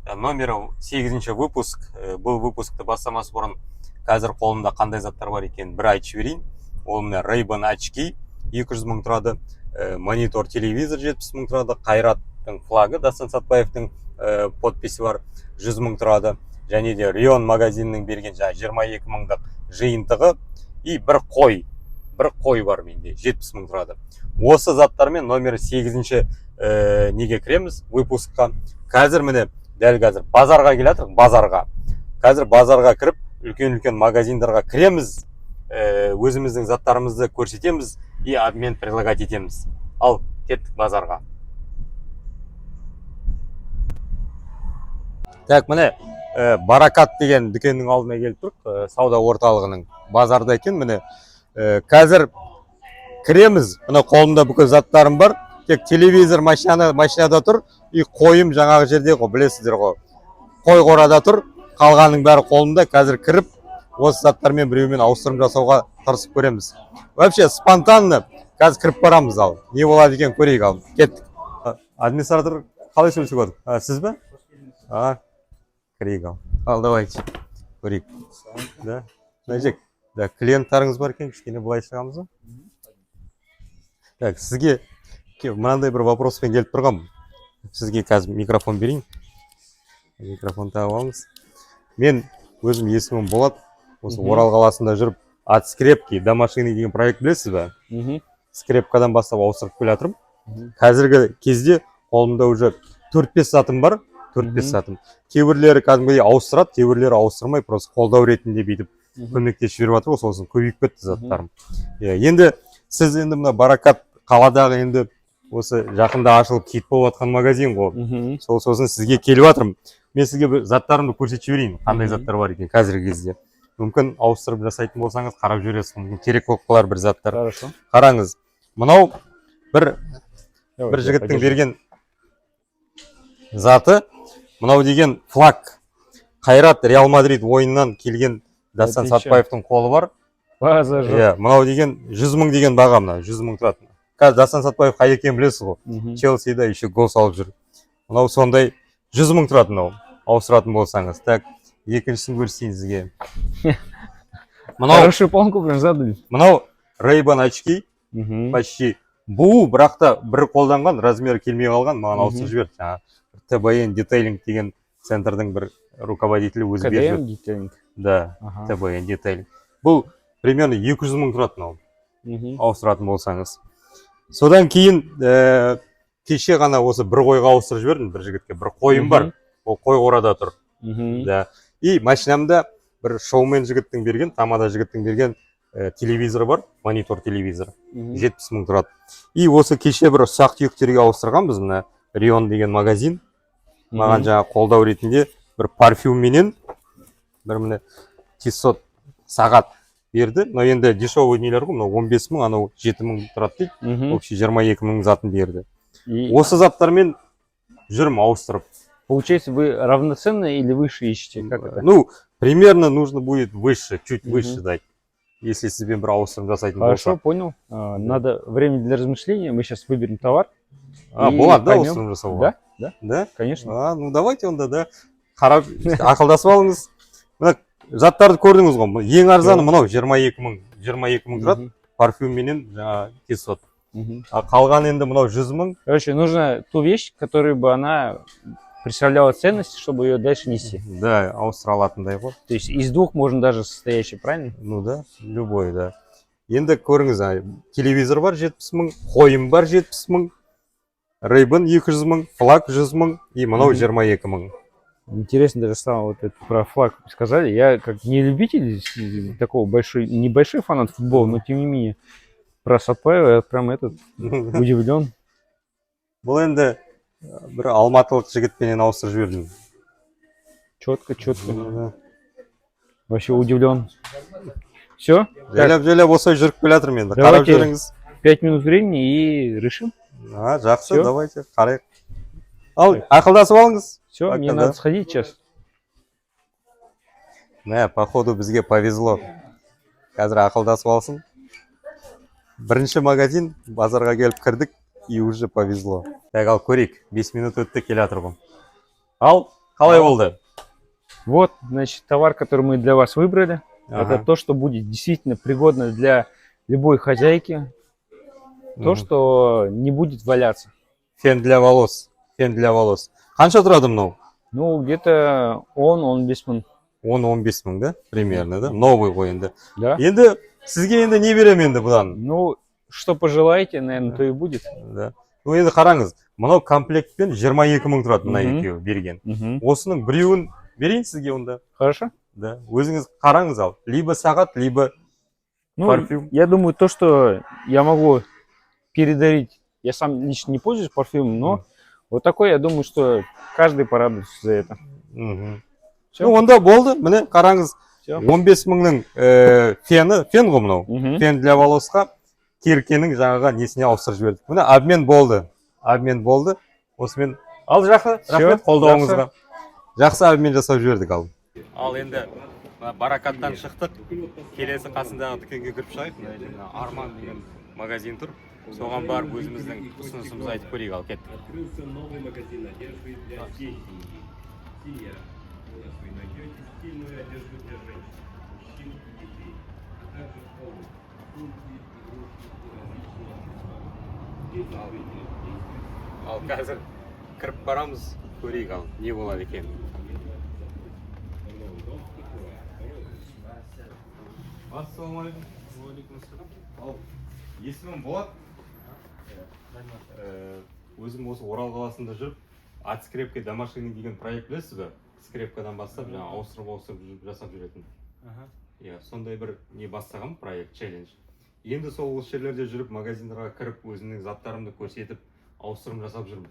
Номері 8-ші выпуск. Бұл выпускты бастамас бұрын қазір қолымда қандай заттар бар екенін бір айтып жіберейін. Ол міне Ray-Ban очки 200 мың тұрады, монитор телевизор 70 мың тұрады, Қайраттың флагы, Дастан Сатпаевтың подписі бар 100 мың тұрады, және де Рион магазинінің берген 22 мыңдық жиынтығы и бір қой бар менде 70 мың тұрады. Осы заттармен номері 8-ші неге кіреміз выпускқа. Қазір міне дәл қазір базарға келатырық, Қазір базарға кіріп, үлкен магазиндарға кіреміз, өзіміздің заттарымызды көрсетеміз и обмен предлагать етеміз. Ал, кеттік базарға. Так, міне Баракат деген дүкеннің алдына келіп тұрық, сауда орталығының базарда екен. Міне қазір кіреміз. Міне қолымда бүкіл заттарым бар. Тек телевизор машинада тұр, и қойым жаңағы жерде ғой, білесіздер ғой. Қой қорада тұр, қалғаның бәрі қолымда. Қазір кіріп, осы заттармен біреумен ауыстырым жасауға тырысып көреміз. Вообще спонтанно қазір кіріп барамыз, ал. Не болады екен көрейік, ал. Кеттік. Администратор қалай сөйлесіп отыр? Сіз бе? Кірейік, ал. Ал, давайте. Көрейік. Да. Мәжек. Да, клиенттарыңыз бар екен, кішкене былай шығамыз ба? Так, сізге мынандай бір вопроспен келіп тұрғам. Сізге қазір микрофон берейін. Микрофон тағып алыңыз. Мен өзім есімім Болат. Осы Орал қаласында жүріп, от скрепки до машины деген проект білесіз бе? Скрепкадан бастап ауыстырып келе жатырмын. Қазіргі кезде қолымда уже 4-5 затым бар. 4-5 затым. Кейбірлері кәдімгідей ауыстырады, кейбірлері ауыстырмай, просто қолдау ретінде бүйтіп көмектесіп жіберіп жатыр ғой, сосын көбейіп кетті заттарым. Енді сіз енді мына Баракат қаладағы енді осы жақында ашылып кит болып жатқан магазин ғой. Сосын сізге келіп жатырмын. Мен сізге заттарымды көрсетіп жіберейін, қандай заттар бар екен қазіргі кезде. Мүмкін ауыстырып жасайтын болсаңыз қарап жібересіз, мүмкін керек болып қалар бір заттар. Қараңыз. Мынау бір жігіттің берген заты. Мынау деген флаг. Қайрат Реал Мадрид ойыннан келген Дастан Сатпаевтың қолы бар. Мынау деген 100 мың деген баға, мына 100 мың тұрады. Қазір Дастан Сатпаев қай екенін білесіз ғой. Челсида еще гол салып жүр. Мынау сондай 100 мың тұрады, мынау ауыстыратын болсаңыз. Так, екіншісін көрсетейін сізге. Хорошую планку прям задали. Мынау Ray-Ban очки. Почти бұл, бірақ та бір қолданған, размері келмей қалған, маған ауыстырып жіберді. ТБН детейлинг деген центрдің бір руководителі өзі беріп жүр. Детейлинг. Да, ТБН детейлинг. Бұл примерно 200 мың тұрады, мынау. Ауыстыратын болсаңыз. Содан кейін кеше ғана осы бір қойға ауыстырып жібердім, бір жігітке. Бір қойым бар, ол қой қорада тұр. И машинамда бір шоумен жігіттің берген, тамада жігіттің берген телевизор бар, монитор телевизор. 70 мың тұрады. И осы кеше бір ұсақ түйектерге ауыстырғанбыз, мына Рион деген магазин. Маған жаңа қолдау ретінде бір парфюм менен бір міне Tissot сағат берді. Но енді дешевый нелер ғой, 15 мың, анау 7 мың тұрады дейді. Общий 22 мың затын берді. Осы заттармен жүрім ауыстырып. Получается, вы равноценные или выше ищете? Как это? Ну, примерно нужно будет выше, чуть выше дать, если себе бір ауыстырым жасайтын болса. Хорошо, понял. Надо время для размышления. Мы сейчас выберем товар. Болады, да, ауыстырым жасауға? Да, конечно. Ну, давайте онда, да. Қарап, ақылдасып алыңыз. Заттарды көрдіңіз ғой. Ең арзаны мынау 22 мың тұрады. Парфюм менен Tissot. Қалған енді мынау 100 мың. Короче, нужно ту вещь, которую бы она представляла ценность, чтобы ее дальше нести. Да, ауыстыра алатындай ғой. То есть из двух можно даже состоящий, правильно? Ну да, любой, да. Енді көріңіз, телевизор бар 70 мың, қойым бар 70 мың, Ray-Ban 200 мың, флаг 100 мың и мынау 22 мың. Интересно даже стало вот это про флаг сказали. Я как не любитель такого небольшой фанат футбола, но тем не менее про Сатпаева я прям удивлен. Бұл енді бір алматылық жігітпенен ауыстырып жібердім. Четко. Вообще удивлен. Все? Жайлап осылай жүріп келе жатырмын енді. Қарап жүріңіз. 5 минут времени и решим. Жақсы, давайте, қарайық. Ал, ақылдасып алыңыз. Все, мне надо сходить сейчас. Походу бізге повезло. Қазір ақылдасып алсын. Бірінші магазин, базарға келіп кірдік, и уже повезло. Так, ал көрейік, 5 минут өтті келе жатыр ғой. Ал, қалай болды? Вот, значит, товар, который мы для вас выбрали, это то, что будет действительно пригодно для любой хозяйки, то, что не будет валяться. Фен для волос. Фен для волос. Қанша тұрады мынау? Ну, где-то 10-15 мың. 10-15 мың, да? Примерно, да? Новый ғой енді. Да. Енді сізге енді не берем енді бұдан? Ну, что пожелаете, наверное, то и будет. Да. Ну, енді қараңыз, мынау комплектпен 22 мың тұрады мына екеуі берген. Осының біреуін берейін сізге онда. Хорошо? Да. Өзіңіз қараңыз ал. Либо сағат, либо парфюм. Я думаю, то, что я могу передарить, я сам лично не пользуюсь парфюмом, но вот такой, я думаю, что каждый порадуется за это. Ну, онда болды. Міне, қараңыз, Всё. 15 мыңның фен ғой мынау. Фен для волосқа Киркенің жаңаға несіне ауыстырып жібердік. Міне, обмен болды. Обмен болды. Осымен ал жақсы, рахмет қолдауыңызға. Жақсы обмен жасап жібердік ал. Ал енді Баракаттан шықтық. Келесі қасындағы дүкенге кіріп шығайық. Мына Арман деген магазин тұр. Соған барып өзіміздің ұсынысымызды айтып көрейік, ал кеттік. Открылся новый магазин одежды для детей. Сия. У нас вы найдете стильную одежду для женщин, мужчин и детей, а также формы, сумки, игрушки и различные аксессуары. Ал қазір кіріп барамыз, көрейік ал, не болады екен. Ассалаумағалейкум. Ал, есімім Болат. Өзім осы Орал қаласында жүріп, от скрепки домашний деген проект білесіз бе? Скрепкадан бастап, жаңа ауыстырып жасап жүретін. Сондай бір не бастаған проект, челлендж. Енді сол жерлерде жүріп, магазиндарға кіріп, өзімнің заттарымды көрсетіп, ауыстырым жасап жүрмін.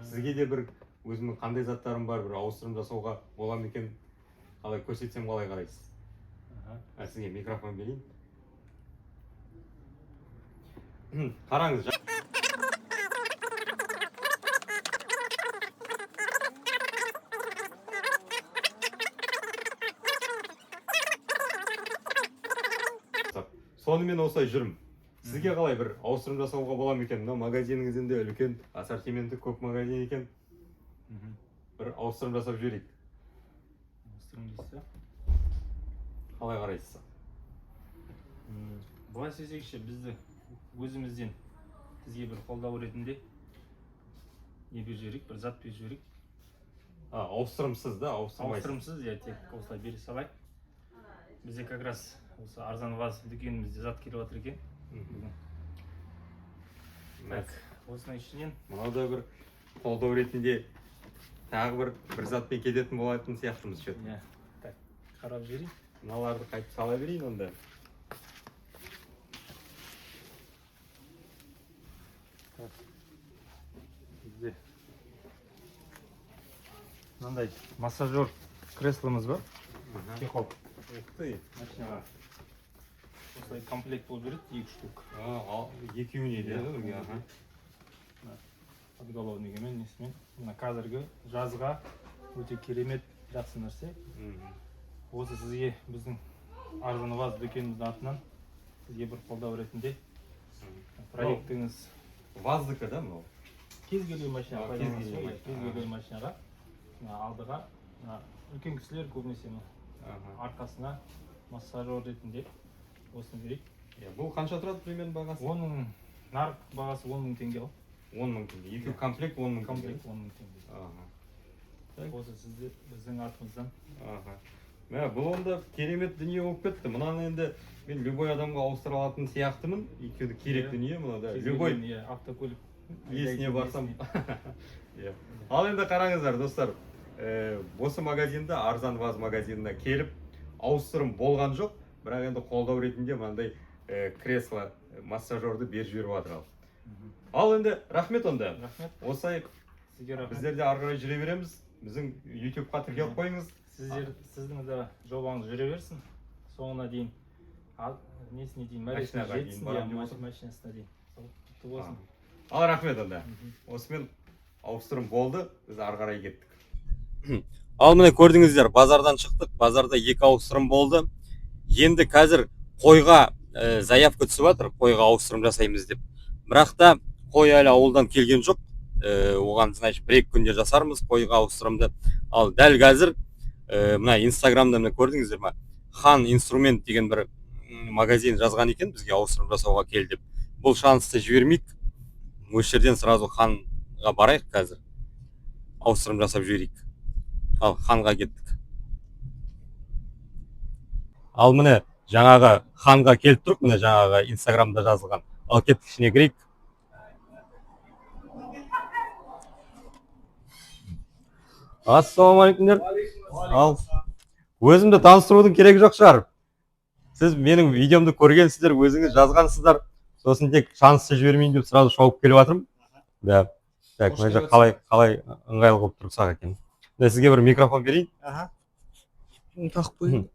Сізге де бір өзімнің қандай заттарым бар, бір ауыстырым жасауға бола ма екен, қалай көрсетсем қалай қарайсыз? Сізге микрофон берейін. Қараңыз. Сонымен осылай жүрмін. Сізге қалай бір ауыстырым жасауға бола ма екен? Мына магазиніңізде үлкен ассортименті көп магазин екен. Бір ауыстырым жасап жіберейік. Ауыстырым дейсіз? Қалай қарайсыз? Былай сөйлесекші, бізді өзімізден сізге бір қолдау ретінде не беріп жіберейік, бір зат беріп жіберейік. Ауыстырымсыз да, ауыстырымсыз, я тек осылай бере салайық. Бізде как раз осы арзан ваз дүкенімізде зат келіп жатыр екен. Так, осының ішінен мынау бір қолдау ретінде тағы бір затпен кететін болатын сияқтымыз шөт. Так, қарап жіберейін. Мыналарды қайтып сала берейін онда. Бізде мынандай массажер кресломыз бар. Чехол. Машинаға. Осылай комплект болып береді, 2 штук. Екеуіне де бірге. Подголовнигімен, несімен. Мына қазіргі жазға өте керемет жақсы нәрсе. Осы сізге біздің арзан ваз дүкеніміздің атынан сізге бір қолдау ретінде проектіңіз. Ваздікі да мынау? Кез келген машинаға алдыға үлкен кісілер көбінесе арқасына массажер ретінде осыны берейік. Бұл қанша тұрады примерно бағасы? Оның нарық бағасы 10 мың теңге. 10 мың теңге. Екі комплект 10 мың теңге. Комплект 10 мың теңге. Осы сізді біздің артымыздан. Бұл онда керемет дүние болып кетті. Мұнаны енді мен любой адамға ауыстыра алатын сияқтымын. Екеуі керек дүние мұнада. Любой автокөлік иесіне барсам. Ал енді қараңыздар достар. Осы магазинді, арзан ваз магазинына келіп, ауыстырым болған жоқ. Бірақ енді қолдау ретінде мынандай кресло, массажерді беріп жіберіп жатыр ал. Ал енді рахмет онда. Рахмет. Осылай біздер де ары қарай жүре береміз. Біздің YouTube-қа тіркеліп қойыңыз. Сіздің де жобаңыз жүре берсін. Соңына дейін несіне дейін мәресіне жетсін, машинасына дейін. Ал рахмет онда. Осымен ауыстырым болды, біз ары қарай кеттік. Ал міне көрдіңіздер, базардан шықтық. Базарда 2 ауыстырым болды. Енді қазір қойға заявка түсіп жатыр, қойға ауыстырым жасаймыз деп. Бірақ та қой әлі ауылдан келген жоқ. оған значит 1-2 күнде жасармыз қойға ауыстырымды. Ал дәл қазір мына инстаграмда мына көрдіңіздер ма, хан инструмент деген бір магазин жазған екен бізге ауыстырым жасауға кел деп. Бұл шансты жібермейік, осы жерден сразу ханға барайық, қазір ауыстырым жасап жіберейік. Ал ханға кеттік. Ал міне жаңағы ханға келіп тұрып, міне жаңағы инстаграмда жазылған. Ал кеттік, ішіне кірейік. Ассалаумағалейкумдер. Ал өзімді таныстырудың керегі жоқ шығар. Сіз менің видеомды көргенсіздер, өзіңіз жазғансыздар. Сосын тек шансты жібермейін деп сразу шауып келіп жатырмын. Да. Так, мына жақ қалай ыңғайлы қылып тұрсақ екен. Сізге бір микрофон берейін. Тақып қойын.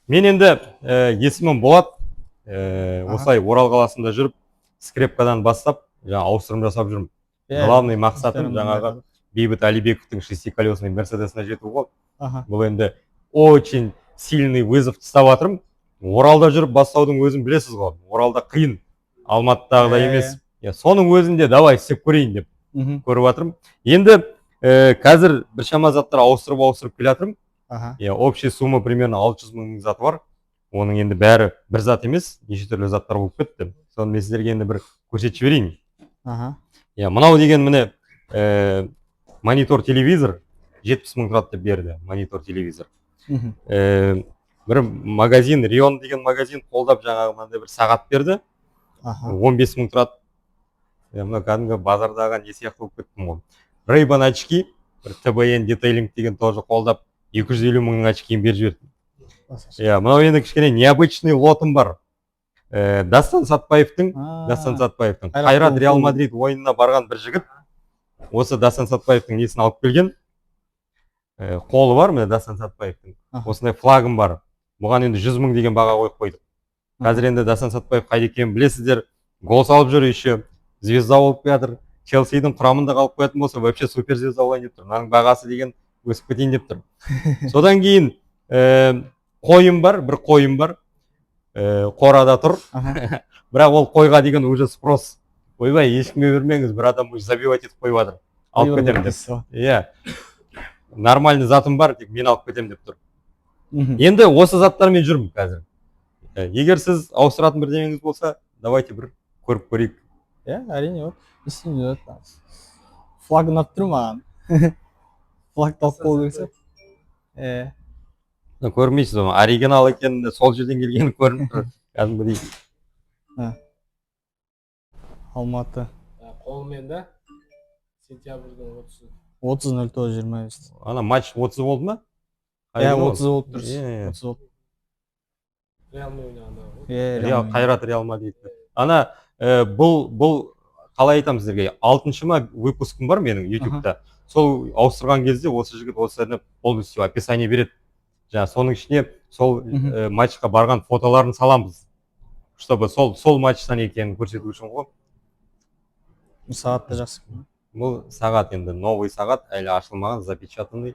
Мен енді есімім Болат. Осылай Орал қаласында жүріп, скрепкадан бастап, жаңа ауыстырым жасап жүрмін. Главный мақсатым жаңағы Бейбіт Алибековтың шестиколесный Мерседесіне жету ғой. Бұл енді очень сильный вызов тастап жатырмын. Оралда жүріп бастаудың өзін білесіз ғой. Оралда қиын, Алматыдағыдай емес. Соның өзінде давай істеп көрейін деп көріп жатырмын. Енді қазір біршама заттар ауыстырып келе жатырмын. Общий сумма примерно 600 мың заты бар. Оның енді бәрі бір зат емес, неше түрлі заттар болып кетті. Соны мен сіздерге енді бір көрсетіп жіберейін. Мынау деген міне монитор телевизор 70 мың тұрады деп берді, монитор телевизор. Бір магазин, Рион деген магазин қолдап жаңағы мынандай бір сағат берді. 15 мың тұрады. Мына кәдімгі базардағы не сияқты болып кеттім ғой. Ray-Ban очки, бір TBN детейлинг деген тоже қолдап 250 мыңның очкиін беріп жіберді. Мынау енді кішкене необычный лотым бар. Дастан Сатпаевтың Қайрат Реал Мадрид ойынына барған бір жігіт. Осы Дастан Сатпаевтың несін алып келген. Қолы бар, міне Дастан Сатпаевтың. Осындай флагым бар. Бұған енді 100 мың деген баға қойып қойдық. Қазір енді Дастан Сатпаев қайда екенін білесіздер. Гол салып жүр еще. Звезда болып жатыр. Челсидің құрамында қалып қоятын болса, вообще супер звезда болайын деп тұр. Мынаның бағасы деген өсіп кетейін деп тұр. Содан кейін қойым бар, бір қойым бар. Қорада тұр. Бірақ ол қойға деген уже спрос. Ойбай, ешкімге бермеңіз, бір адам уже забивать етіп қойып жатыр. Алып кетем деп. Нормальный затым бар, тек мен алып кетем деп тұр. Енді осы заттармен жүрмін қазір. Егер сіз ауыстыратын бірдеңеңіз болса, давайте бір көріп көрейік. Әрине, вот. Флаг ұнап тұр маған. Флаг тауып қол көрсе. Көрмейсіз оны, оригинал екенін сол жерден келгені көрініп тұр. Кәдімгідей. Алматы. Қолымен да сентябрьдің 30.09.25. Ана матч 30 болды ма? 30 болып тұрсыз. Реалмен ойнағанда. Реал, Қайрат Реал Мадрид. Ана бұл қалай айтамын сіздерге, 6-шы ма выпускым бар менің YouTube-та. Сол ауыстырған кезде осы жігіт осыны полностью описание береді. Жаңа соның ішіне сол матчқа барған фотоларын саламыз. Чтобы сол матчтан екенін көрсету үшін ғой. Сағат та жақсы. Бұл сағат енді новый сағат, әлі ашылмаған, запечатанный.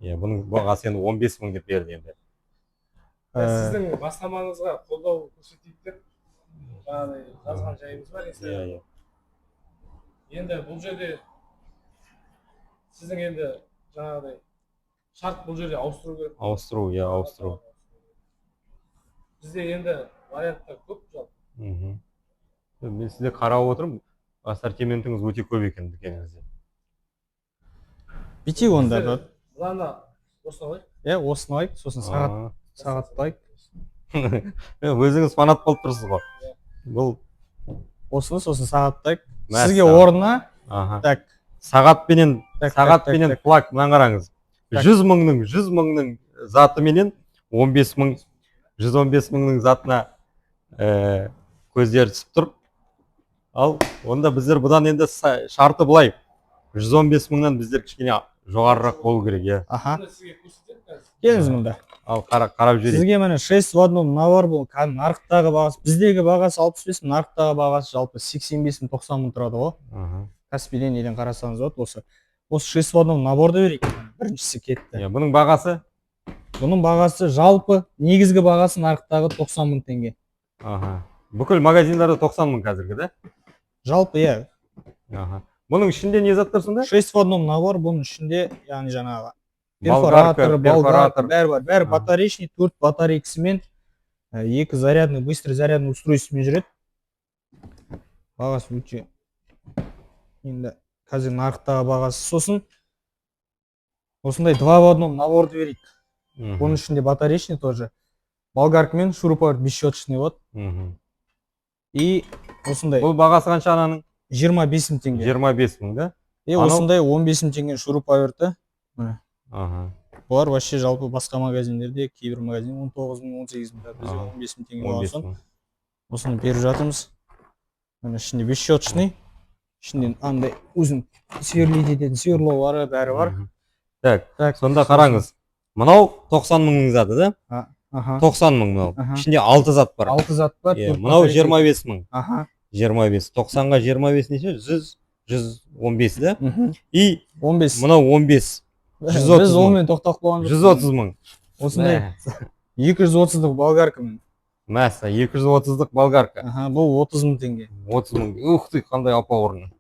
Бұның бағасы енді 15 мың деп берді енді. Сіздің бастамаңызға қолдау көрсетейік деп жазған жайымыз бар. Енді бұл жерде сіздің енді жаңағыдай шарт бұл жерде ауыстыру керек. Ауыстыру. Бізде енді варианттар көп жалпы. Мен сізде қарап отырмын, ассортиментіңіз өте көп екен дүкеніңізде. Битек онда бар. Бұланда осыны алайық. Осыны алайық, сосын сағат алайық. Өзіңіз фанат болып тұрсыз ғой. Бұл осыны сосын сағат алайық. Сізге орнына сағатпенен флаг мынаны қараңыз. 100 мыңның заты менен 15 мың, 115 мыңның затына көздері түсіп тұр. Ал онда біздер бұдан енді шарты бұлай. 115 мыңнан біздер кішкене жоғарырақ болу керек. Келіңіз мұнда. Ал қарап жіберейік. Сізге міне 6 в одном навар бұл. Нарықтағы бағасы, біздегі бағасы 65 мың, нарықтағы бағасы жалпы 85 мың, 90 мың тұрады ғой. Каспийден неден қарасаңыз осы 6 в одном наборды берейік. Біріншісі кетті. Бұның бағасы? Бұның бағасы жалпы негізгі бағасы нарықтағы 90 мың теңге. Бүкіл магазиндарда 90 мың қазіргі, да? Жалпы, Бұның ішінде не заттар сонда? 6 в одном набор, бұның ішінде яғни жаңағы Болгарка, перфоратор, болгарка, перфоратор. бәрі бар. Бәрі Ага. батареечный, 4 батарейкасымен, 2 зарядный, быстрый зарядный устройствомен жүреді. Бағасы өте енді қазір нарықтағы бағасы. Сосын осындай 2 в одном наборды берейік. Оның ішінде батареечный тоже. Болгаркамен шуруповерт бесщеточный вот. И осындай Бұл бағасы қанша ананың? 25 мың теңге. 25 мың, да? И Анау? осындай 15 мың теңге шуруповерті. Міне. Аха. Бұлар вообще жалпы басқа магазиндерде, кейбір магазин 19 мың, 18 мың, бізде Ага. 15 мың теңге 15 болған. мың. Осыны беріп жатырмыз. Міне ішінде бесщеточный. Ішінде андай өзін сверлить ететін сверлолары бәрі бар. Так, сонда қараңыз. Мынау 90 мыңның заты, да? Аха. 90 мың мынау. Аха. Ішінде 6 зат бар. 6 зат бар. Иә, төрт мынау батарейка. 25 мың. Аха. 25. 90-ға 25 неше? 100, 115, да? Мхм. И 15. мынау 15. 130 Біз мың. онымен тоқтап қалған 130 мың. Осындай 230-дық болгаркамен. Мәссә, 230-дық болгарка. Аха, бұл 30 мың теңге. 30 мың. Ух ты, қандай апа орны.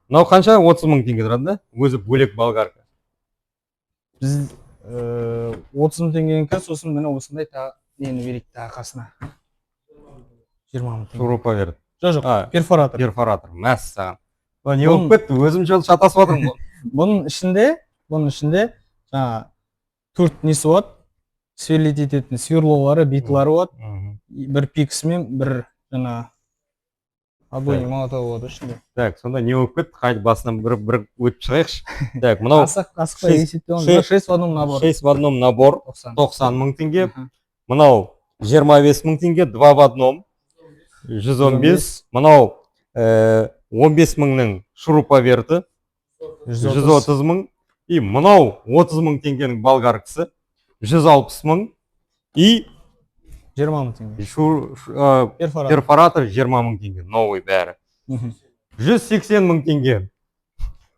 Мынау қанша? 30 мың теңге тұрады, да? Өзі бөлек болгарка. Біз 30 мың теңгенікі, сосын міне осындай нені берейік тағы қасына. 20 мың теңге. Шуруповерт. Жоқ, А, перфоратор. перфоратор. Мәссаған. Не болып кетті? Өзім жол шатасып отырмын ғой. Бұның ішінде жаңа 4 несі болады. Сверлить ететін сверлолары, битлары болады. Бір пиксімен, бір жаңа обойный молоток болады ішінде. Так, сонда не болып кетті? Қайт басынан бір өтіп шығайықшы. Так, мынау Қасықпай есептеуін. 6 в одном набор. 6 в одном набор, 90. 90 мың теңге. Аха. Мынау 25 мың теңге, 2 в одном, 115. Мынау 15 мыңның шуруповерті, 130 мың. И мынау 30 мың теңгенің болгаркасы, 160 мың. И 20 мың теңге. Перфоратор. перфоратор 20 мың теңге, новый бәрі. 180 мың теңге.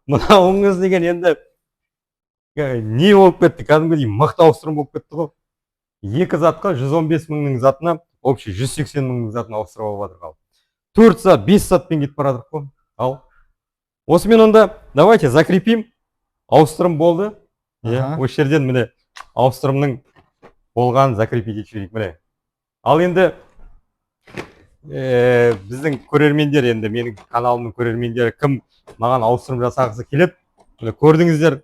Мынауыңыз деген енді не болып кетті? Кәдімгідей мықты ауыстырым болып кетті ғой. Екі затқа 115 мыңның затына, общий 180 мыңның затына ауыстырып алып жатыр қал. 4 зат, 5 затпен кетіп бара жатырық қой. Ал. Осымен онда давайте закрепим. Ауыстырым болды. Аха. Осы жерден міне ауыстырымның болғанын закрепить етіп жіберейік міне. Ал енді біздің көрермендер, енді менің каналымның көрермендері кім маған ауыстырым жасағысы келеді, міне көрдіңіздер,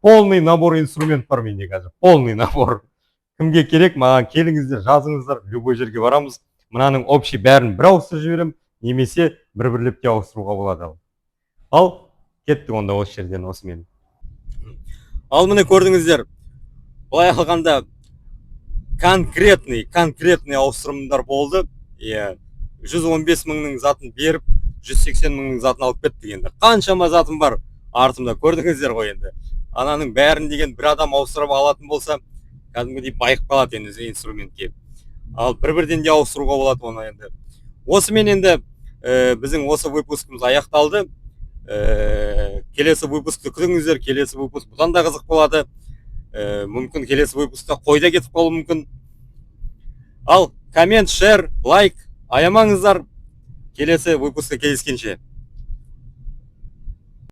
полный набор инструмент бар менде қазір, полный набор. Кімге керек, маған келіңіздер, жазыңыздар, любой жерге барамыз. Мынаның общий бәрін бір ауыстырып жіберем, немесе бір-бірлеп те ауыстыруға болады. Ал кеттік онда осы жерден осымен. Ал міне көрдіңіздер, былай қалғанда конкретный ауыстырымдар болды. 115 мыңның затын беріп, 180 мыңның затын алып кеттік енді. Қаншама затым бар артымда, көрдіңіздер ғой енді. Ананың бәрін деген бір адам ауыстырып алатын болса, кәдімгідей байып қалады енді инструментке. Ал бір-бірден де ауыстыруға болады оны енді. Осымен енді біздің осы выпускымыз аяқталды. Келесі выпускты күтіңіздер, келесі выпуск бұдан да қызық болады. Мүмкін келесі выпускта қойда кетіп қалуы мүмкін. Ал коммент, шер, лайк аямаңыздар. Келесі выпускта кездескенше.